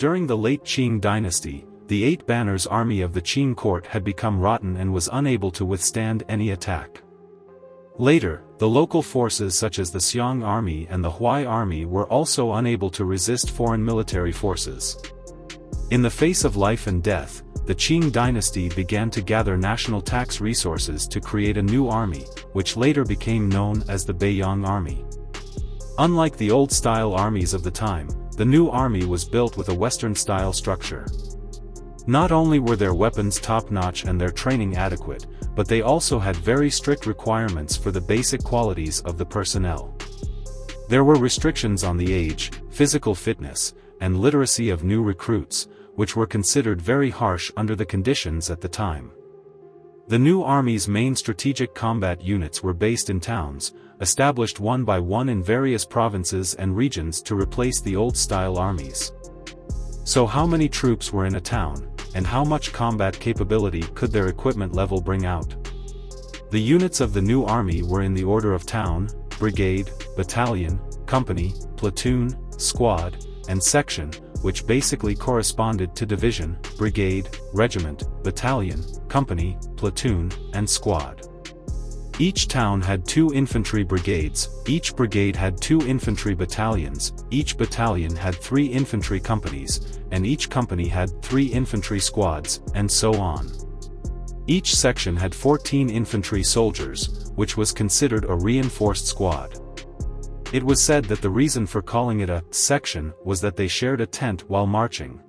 during the late Qing dynasty, the Eight Banners army of the Qing court had become rotten and was unable to withstand any attack. Later, the local forces such as the Xiong army and the Huai army were also unable to resist foreign military forces. In the face of life and death, the Qing dynasty began to gather national tax resources to create a new army, which later became known as the Beiyang army. Unlike the old-style armies of the time, the new army was built with a Western-style structure. Not only were their weapons top-notch and their training adequate, but they also had very strict requirements for the basic qualities of the personnel. There were restrictions on the age, physical fitness, and literacy of new recruits, which were considered very harsh under the conditions at the time. The new army's main strategic combat units were based in towns, established one by one in various provinces and regions to replace the old-style armies. So how many troops were in a town, and how much combat capability could their equipment level bring out? The units of the new army were in the order of town, brigade, battalion, company, platoon, squad, and section, which basically corresponded to division, brigade, regiment, battalion, company, platoon, and squad. Each town had 2 infantry brigades, each brigade had 2 infantry battalions, each battalion had 3 infantry companies, and each company had 3 infantry squads, and so on. Each section had 14 infantry soldiers, which was considered a reinforced squad. It was said that the reason for calling it a section was that they shared a tent while marching.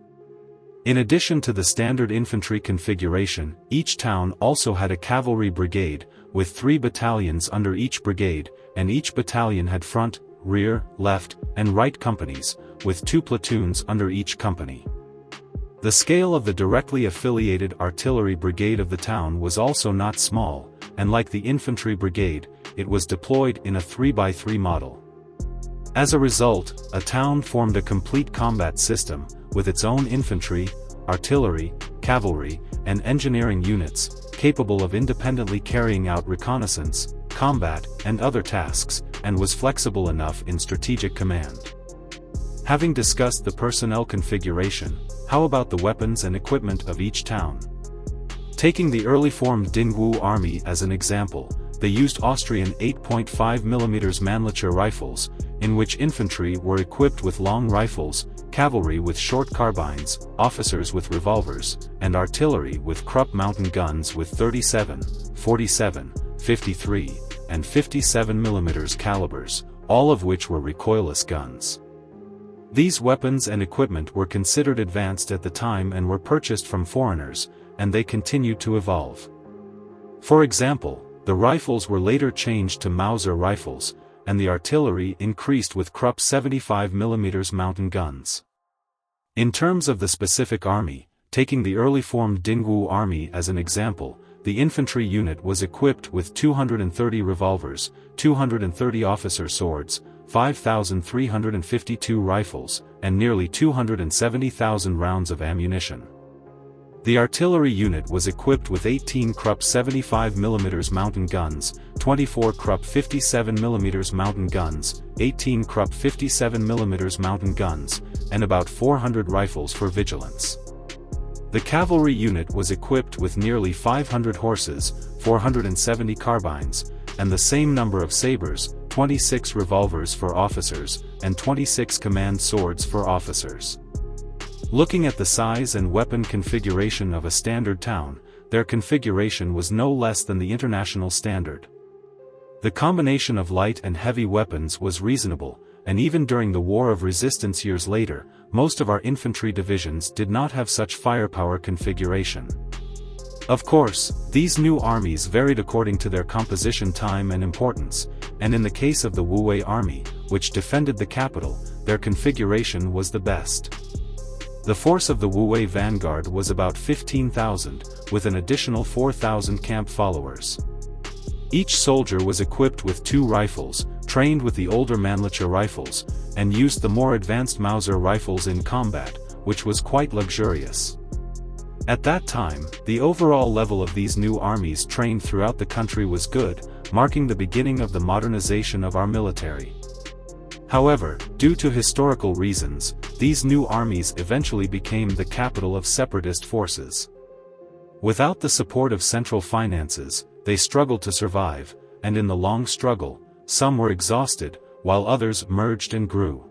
In addition to the standard infantry configuration, each town also had a cavalry brigade, with 3 battalions under each brigade, and each battalion had front, rear, left, and right companies, with 2 platoons under each company. The scale of the directly affiliated artillery brigade of the town was also not small, and like the infantry brigade, it was deployed in a 3x3 model. As a result, a town formed a complete combat system, with its own infantry, artillery, cavalry, and engineering units, capable of independently carrying out reconnaissance, combat, and other tasks, and was flexible enough in strategic command. Having discussed the personnel configuration, how about the weapons and equipment of each town? Taking the early formed Dingwu army as an example, they used Austrian 8.5mm Mannlicher rifles, in which infantry were equipped with long rifles, cavalry with short carbines, officers with revolvers, and artillery with Krupp mountain guns with 37, 47, 53, and 57mm calibers, all of which were recoilless guns. These weapons and equipment were considered advanced at the time and were purchased from foreigners, and they continued to evolve. For example, the rifles were later changed to Mauser rifles, and the artillery increased with Krupp 75mm mountain guns. In terms of the specific army, taking the early formed Dingwu army as an example, the infantry unit was equipped with 230 revolvers, 230 officer swords, 5,352 rifles, and nearly 270,000 rounds of ammunition. The artillery unit was equipped with 18 Krupp 75mm mountain guns, 24 Krupp 57mm mountain guns, 18 Krupp 57mm mountain guns, and about 400 rifles for vigilance. The cavalry unit was equipped with nearly 500 horses, 470 carbines, and the same number of sabers, 26 revolvers for officers, and 26 command swords for officers. Looking at the size and weapon configuration of a standard town, their configuration was no less than the international standard. The combination of light and heavy weapons was reasonable, and even during the War of Resistance years later, most of our infantry divisions did not have such firepower configuration. Of course, these new armies varied according to their composition time and importance, and in the case of the Wu army, which defended the capital, their configuration was the best. The force of the Wu vanguard was about 15,000, with an additional 4,000 camp followers. Each soldier was equipped with 2 rifles, trained with the older Mannlicher rifles, and used the more advanced Mauser rifles in combat, which was quite luxurious. At that time, the overall level of these new armies trained throughout the country was good, marking the beginning of the modernization of our military. However, due to historical reasons, these new armies eventually became the capital of separatist forces. Without the support of central finances, they struggled to survive, and in the long struggle, some were exhausted, while others merged and grew.